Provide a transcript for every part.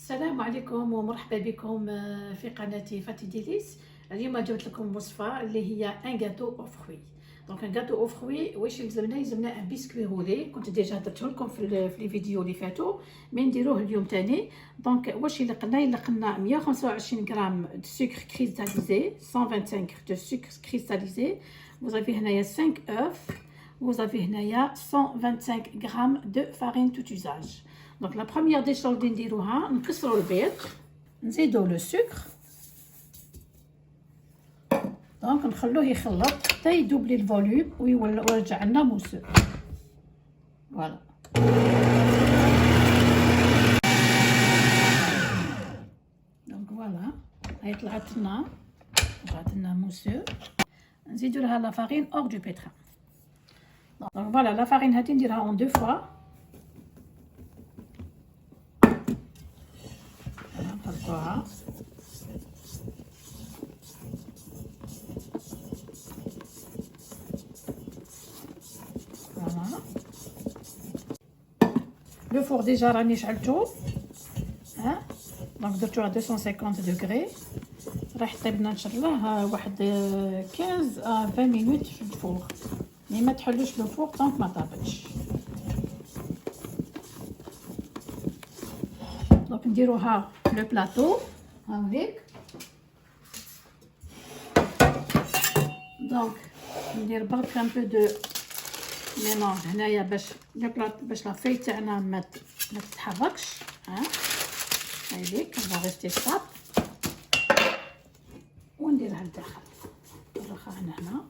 السلام عليكم ومرحبا بكم في قناتي فاتي ديليس. اليوم جبت لكم وصفه اللي هي ان غاتو او فروي. دونك ان غاتو او فروي واش يلزمنا ان بسكوي رولي. كنت ديجا درته لكم في لي فيديو اللي فاتوا، مي نديروه اليوم تاني. دونك واش يلقنا 125 غرام دو سكر كريستاليزي، 125 دو سكر كريستاليزي. وزافي هنايا 5 اوف، وزافي هنايا 125 غرام دو فارين توت usage. Donc la première des choses اللي نديروها نكسروا البيض، نزيدوا لو سكر، دونك نخلوه يخلط حتى يدوبلي الفوليوم ويرجع لنا موسو. فوالا دونك فوالا هاي طلعت لنا موسو. نزيدوا لها لا فارين اور دو بيتران. دونك فوالا لا فارين هادي نديرها اون دو فوا. نحطوها فوالا. لو فور ديجا راني شعلتو، ها دونك درتو على 250 دوغري. راح يطيبنا ان شاء الله واحد 15 ا 20 مينوت في الفور، مي ما تحلوش لو فور طونك ما طابتش. دونك نديروها لو بلاطو هاوليك. دونك ندير برك ان بو دو ميلونج هنايا باش لا في تاعنا ما تتحركش. ها هايليك فا ريستي ستاب، ونديرها لداخل نرخها هنا.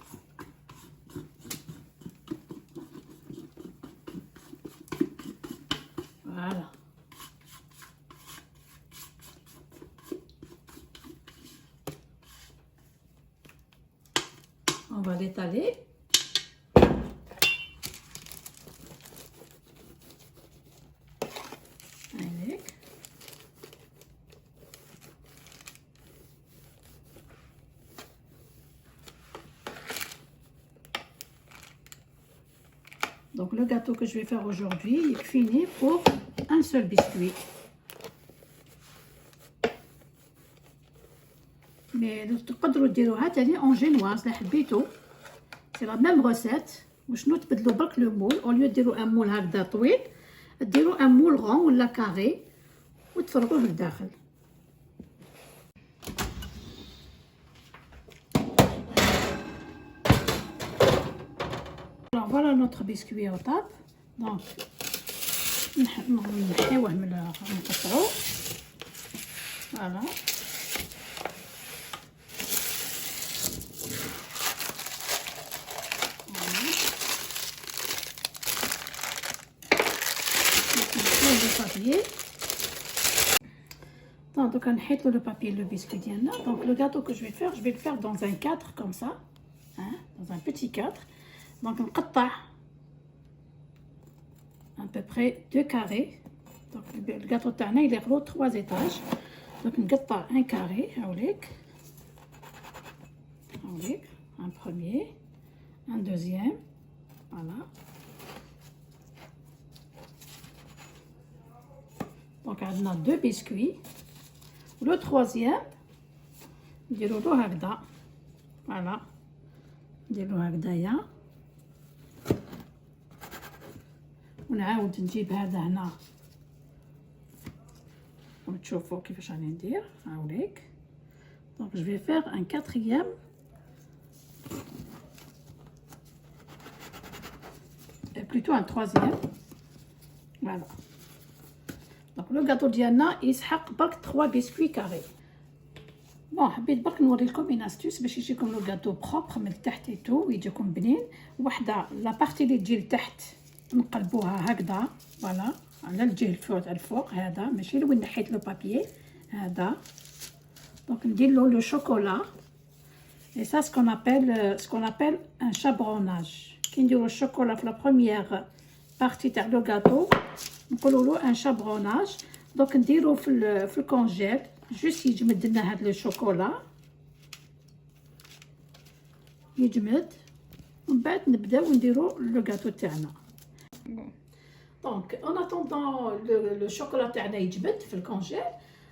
فوالا on va l'étaler. هايليك donc le gâteau que je vais faire aujourd'hui est fini pour un seul biscuit. مي تقدروا ديروها تاني اون جينواز الا حبيتو، سي لا ميم روسيت. وشنو تبدلوا برك لو مول، او ليو ديروا ان مول هكذا طويل ديروا ان مول غون ولا كاري وتفرغوه لداخل. فوالا نوتر بسكوي او طاب. دونك نحيوه من نقطعوه. فوالا donc on va le papier le biscuit ديالنا. donc le gâteau que je vais le faire dans un cadre comme ça, hein, dans un petit cadre. donc نقطع à peu près 2 carrés. donc le gâteau تاعنا il est gros 3 étages. donc نقطع un carré هاوليك un premier, un deuxième, voilà. donc عندنا 2 biscuits. le troisième نديرولو هكذا. فوالا نديرلو هكذايا، ونعاود نجيب هذا هنا وتشوفوا كيفاش راني ندير. هاوليك دونك جو في فير ان كاتريام plutôt un troisième. voilà donc لو غاتو ديالنا يسحق برك 3 بسكوي كاري. بون حبيت برك نوري لكم ان استوس باش يجيكم لو غاتو بروبر من التحت تو ويجيكم بنين. وحده لا بارتي اللي تجي لتحت نقلبوها هكذا، فوالا على الجهه الفوق هذا ماشي لوين نحيت لو بابيي هذا. دونك ندير له لو شوكولا اي سا سكون ابل ان شابروناج. كي نديرو الشوكولا في لا بروميير بارتي تاع لو غاتو نقولوا له ان شابروناج. دونك نديرو في الكونجيل جوست يجمد لنا هاد لو شوكولا، يجمد ومن بعد نبداو نديرو لو غاتو تاعنا. Donc, en attendant le chocolat تاعنا يجمد في الكونجيل.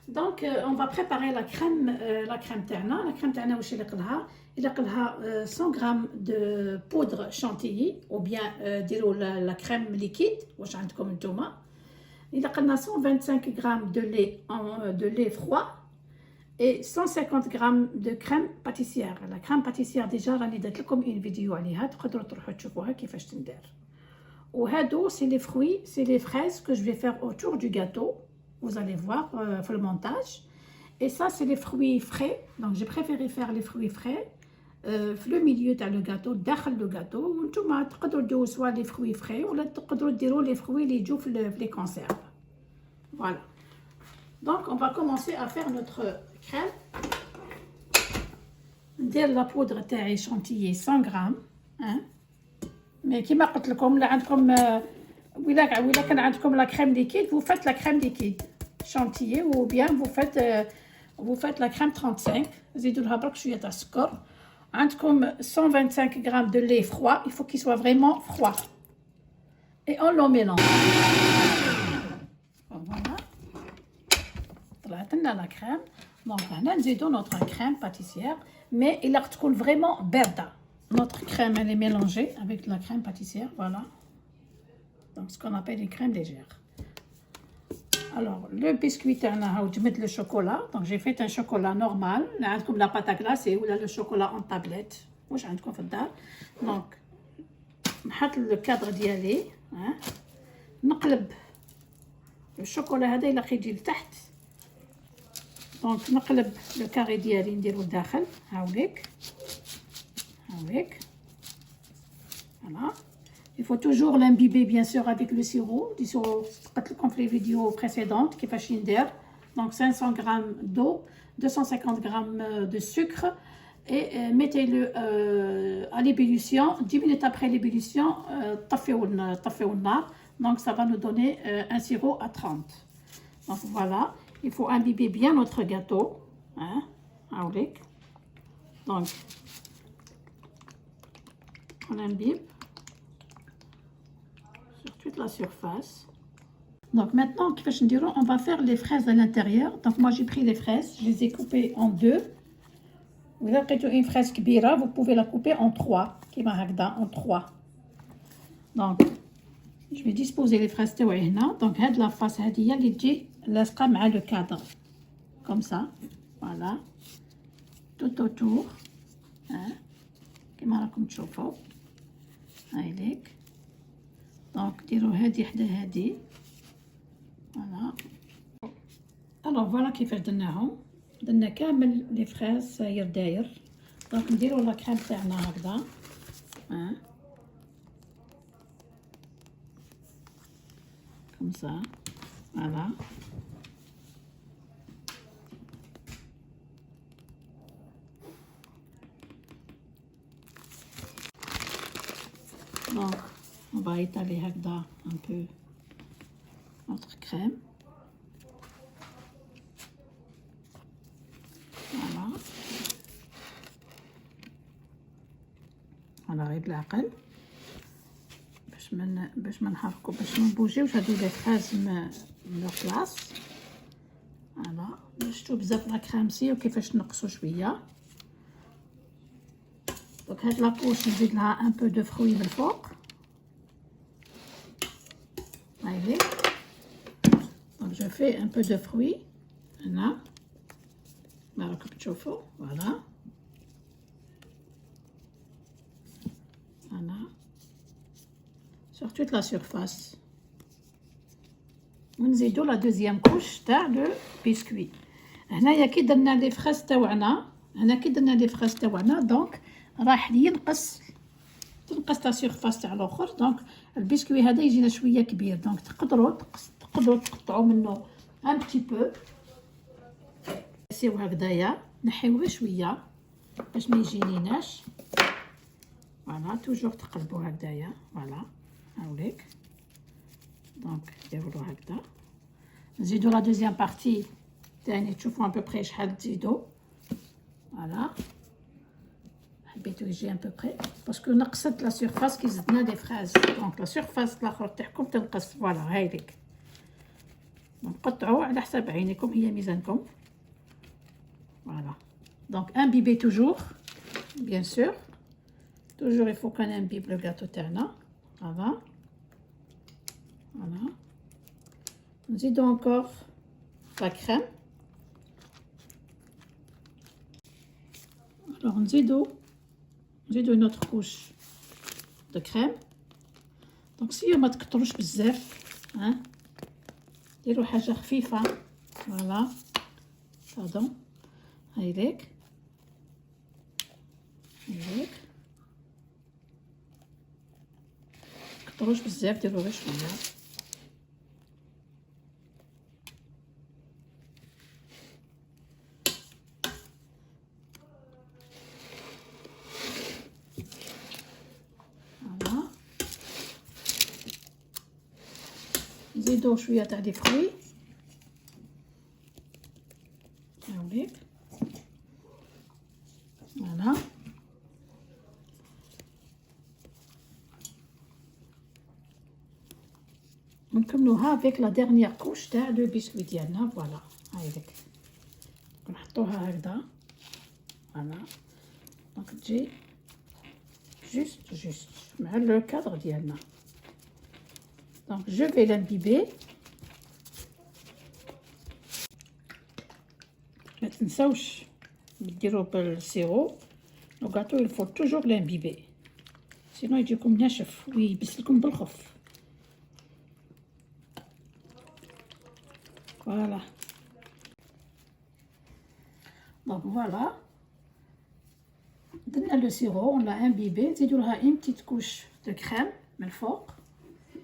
Donc, on va préparer la crème تاعنا. La crème تاعنا واش يليق لها؟ يليق لها 100 غرام de poudre chantilly ou bien ديروا la crème liquide واش عندكم نتوما. يليق لنا 125 غرام de lait froid et 150 grammes de crème pâtissière. La crème pâtissière déjà راني درت لكم une فيديو عليها تقدروا تروحوا تشوفوها كيفاش تندار. وهادو c'est les fruits, c'est les fraises que je vais faire autour du gâteau. Vous allez voir pour le montage. Et ça c'est les fruits frais. Donc j'ai préféré faire les fruits frais في le milieu تاع le gâteau, داخل le gâteau. وانتوما تقدروا ديروا soit les fruits frais ولا تقدروا ديروا les fruits اللي يجوا في les conserves. Voilà. Donc on va commencer à faire notre crème. ندير la poudre تاعي chantilly 100 غرام. Mais كيما قلت لكم لا عندكم ولا كان عندكم لا crème liquide, vous faites la crème liquide chantilly ou bien vous faites la crème 35. زيدوا لها برك شويه تاع السكر. عندكم 125 grammes de lait froid, il faut qu'il soit vraiment froid. Et on le mélange. Voilà. طلعت لنا la crème. Donc هنا نزيدوا notre crème pâtissière, mais il a تكون vraiment بارده. Notre crème elle est mélangée avec la crème pâtissière, voilà. Donc ce qu'on appelle une crème légère. Alors le biscuit تاعنا هاو جمد le chocolat. Donc j'ai fait un chocolat normal. Là عندكم la pâte à glacer ou le chocolat en tablette. واش عندكم في الدار. Donc نحط الكادر ديالي نقلب الشوكولا هذا الى يجي لتحت. دونك نقلب لو كاري ديالي نديرو لداخل هاوليك. Voilà. Il faut toujours l'imbiber bien sûr avec le sirop. Comme les vidéos précédentes, كيفاش يندير. Donc 500 grammes d'eau, 250 grammes de sucre et mettez-le à l'ébullition. 10 minutes après l'ébullition, طفيو النار. Donc ça va nous donner un sirop à 30. Donc voilà, il faut imbiber bien notre gâteau. Donc on imbibe sur toute la surface. Donc maintenant, on va faire les fraises à l'intérieur. Donc moi j'ai pris les fraises, je les ai coupées en deux. Vous avez une fraise kbira, vous pouvez la couper en trois, en trois. Donc je vais disposer les fraises تاوعي هنا. Donc هاد la face هادي اللي تجي لاصقه مع le cadre, comme ça. Voilà, tout autour. كما راكم تشوفوا. هايليك. دونك ديروا هادي حدا هادي. فوالا. الوغ فوالا كيفاش درناهم. درنا كامل لي فريز ساير داير. دونك نديروا لا كريم تاعنا هكذا. كوم سا. فوالا. Donc, on va étaler un peu notre crème. Voilà. على غير بالعقل باش ما نحركو باش ما نبوجيوش هادو لي فريز من الكلاص. فوالا شفتو بزاف لا كريمسي وكيفاش نقصو شويه. دونك هاد لاكوش نزيد لها ان بو دو فروي من الفوق. هايلي. دونك جو في ان بو دو فروي هنا ما راكم تشوفوا. فوالا voilà sur toute la surface. ونزيدو لا دوزيام كوش تاع لو بسكوي. هنايا كي درنا لي فريز تاوعنا دونك راح تنقص لا سيرفاس تاع الاخر. دونك البسكوي هذا يجينا شويه كبير. دونك تقدروا تقطعوا منه ان بتي بو. نسيو هكذايا نحيوه شويه باش ما يجينيناش. فوالا توجور تقلبوا هكذايا. فوالا هاوليك. دونك ديروا هكذا. نزيدو لا دوزيام بارتي تاني تشوفوا ا بو بري شحال تزيدوا. فوالا حبيتو يجي ان بوبري باسكو نقصت لا سيرفاس كي زدنا لي فريز دونك لا سيرفاس الاخر تاعكم تنقص. فوالا هايليك نقطعوا على حسب عينيكم هي ميزانكم. فوالا دونك امبيبي توجور بيان سور توجور il faut qu'on imbibe le gâteau تاعنا. فوالا فوالا نزيدو encore la crème. alors نزيدو une autre couche de crème. دونك سيو ما تكتروش بزاف ها ديروا حاجه خفيفه. فوالا باردون هايليك هايليك كتروش بزاف ديروا غير شويه. نزيدو شويه تاع دي فروي هاوليك. فوالا ونكملوها افيك لا ديرنيير كوش تاع لو بيسكوي ديالنا. فوالا هايليك نحطوها هكذا. فوالا دونك تجي جوست مع لو كادر ديالنا. donc je vais l'imbiber. ما تنساوش ديروا بالسيرو لو غاتو il faut toujours l'imbiber sinon يجيكم ناشف ويبس لكم بالخف. فوالا donc voilà درنا لو سيرو on l'a imbibé. نزيدو لها une petite couche de crème من الفوق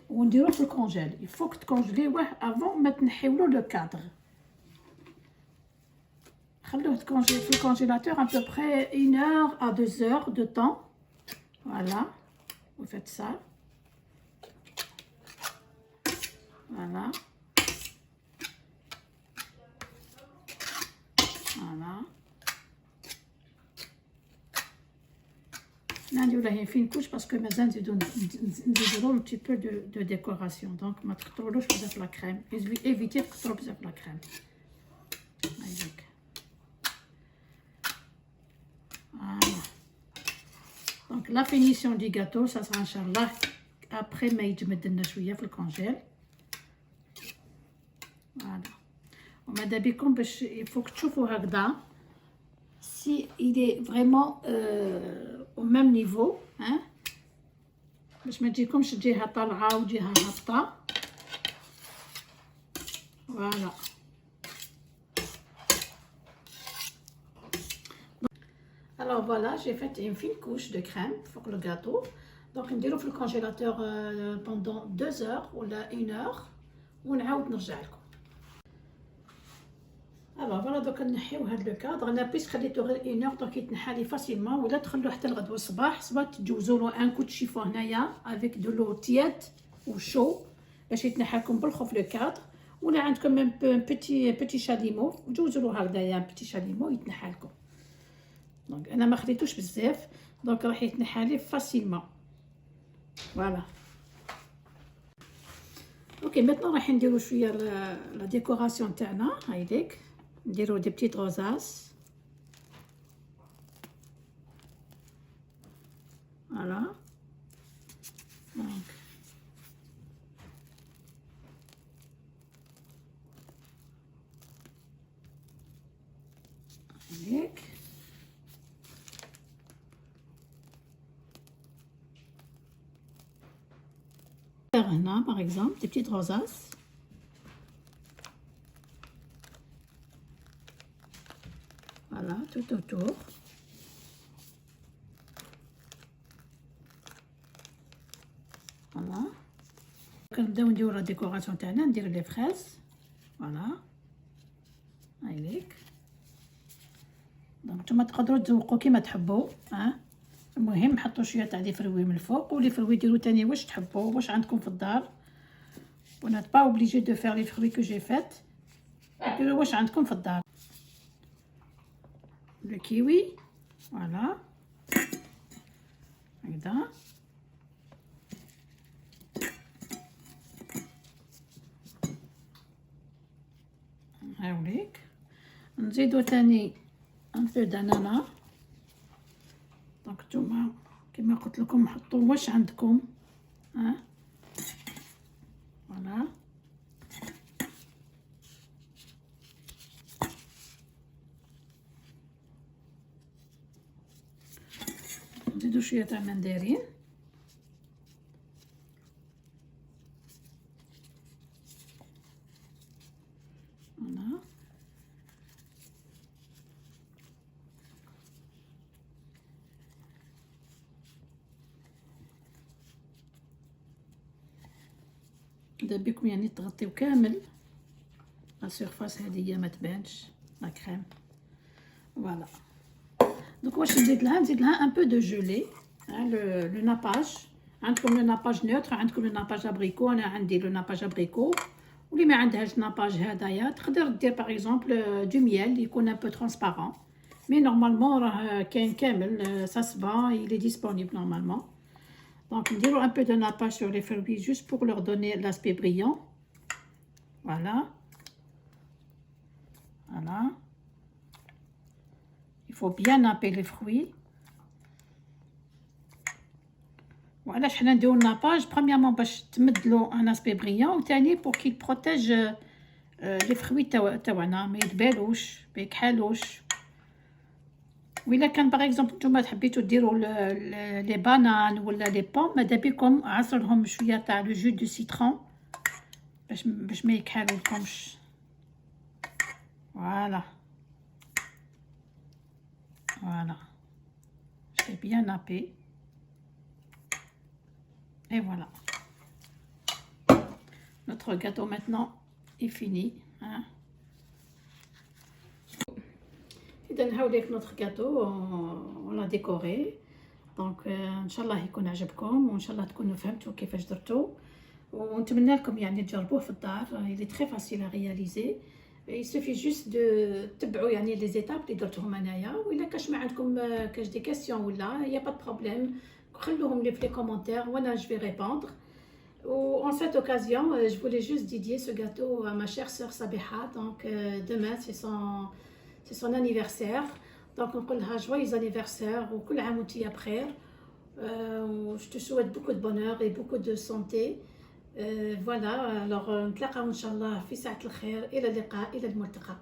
ونديروه في الكونجيل. يفوك تكونجليوه افون ما تنحيولو لو كادر. خلوه تكونجلي في الكونجيلاتور à peu près 1 heure à 2 heures de temps. voilà vous faites ça. voilà voilà نديرو له فين كوش باسكو مازال نزيدو نديرو un petit peu de décoration. donc ما تكثرولوش بزاف لا كريم. évitez تكثروا بزاف لا كريم. هايليك voilà donc la finition du gâteau ça sera inchallah après ما يجمد لنا شويه في الكونجيل. voilà وماذا بكم باش يفوك تشوفوا هكذا si il est vraiment au même niveau hein باش ما تجيكمش جهه طالعه وجهه هابطه. voilà alors voilà j'ai fait une fine couche de crème pour le gâteau. donc نديرو في الكونجيلاتور pendant 2 heures ولا 1 heure ونعاود نرجع لكم. alors voilà دوك نحيو هاد لو كادر. انا بيس خليته غير 1 heure دونك يتنحى لي فاسيلمون ولا تخلوه حتى الغدوه الصباح. سوا تجوزوا له ان كو دو شيفون هنايا افيك دو لو تياد وشو باش يتنحى لكم بالخف لو كادر. ولا عندكم ان بيتي شاليمو جوزوا له هكذايا بيتي شاليمو يتنحى لكم. دونك انا ما خليتوش بزاف دونك راح يتنحى لي فاسيلمون. فوالا اوكي maintenant راح نديرو شويه لا ديكوراسيون تاعنا. هايليك نديرو دي بتيت روزاس. فوالا دونك هايليك هنا par exemple des petites rosaces. voilà tout autour. voilà كنبداو نديرو لا ديكوراسيون تاعنا. ندير لي فريز. فوالا هايليك دونك نتوما تقدروا تذوقوا كيما تحبوا ها. المهم حطوا شويه تاع لي فروي من الفوق ولي فروي ديروا تاني واش تحبوا واش عندكم في الدار. vous n'êtes pas obligé de faire les fruits que j'ai fait. ديروا واش عندكم في الدار. le kiwi voilà هكذا. هاوليك نزيدو تاني ان بو دانانا. دونك نتوما كما قلت لكم حطوا واش عندكم، ها فوالا. نزيدو شويه تاع مندرين، فوالا. اذا بكم يعني تغطيو كامل لا سيرفاس هذه ما تبانش لا كريم، فوالا. دونك واش نزيد لها؟ نزيد لها ان بو دو جولي، لو ناباج. عندكم لو ناباج نوتر، عندكم لو ناباج ابريكو، انا عندي لو ناباج ابريكو. واللي ما عندهاش ناباج هدايا تقدر دير باغ اكزومبل دو ميل يكون ان بو ترونسبارون، مي نورمالمون راه كاين كامل سا سفا il est disponible normalement. Donc نديرو un peu de nappage sur les fruits juste pour leur donner l'aspect brillant. Voilà. Voilà. Il faut bien napper les fruits. وعلاش حنا نديرو الناباج؟ premièrement باش تمدلو ان اسبي بريون، وثاني pour qu'il protège les fruits تاعنا ما يدبالوش ما يكحالوش. وإلا كان باغ اكزومبل نتوما حبيتو ديرو لي بانان ولا لي بوم، ماذا بيكم عصرهم شويه تاع لو جو دو سيترون باش ما يكحالولكمش. فوالا فوالا. j'ai bien nappé et voilà, notre gâteau maintenant est fini, hein. إذا هاوليك نوتر كاتو ولا ديكوري. دونك ان شاء الله يكون عجبكم، وان شاء الله تكونوا فهمتوا كيفاش درتو، ونتمنى لكم يعني تجربوه في الدار. il est très facile à réaliser. il suffit juste de تبعوا يعني لي زيتاب اللي درتهم انايا. وإلا كاش ما عندكم كاش دي كيسيون ولا يا با بروبليم خلوهم لي في لي كومونتير وانا جو في ريبوندر. Ou en cette occasion, je voulais juste dédier ce gâteau à ma chère sœur Sabiha. Donc demain c'est son anniversaire. Donc on peut lui joyeux anniversaire ou كل عام وانتي بخير. Je te souhaite beaucoup de bonheur et beaucoup de santé. Voilà, alors نتلاقاو ان شاء الله في ساعة الخير. الى اللقاء، الى الملتقى.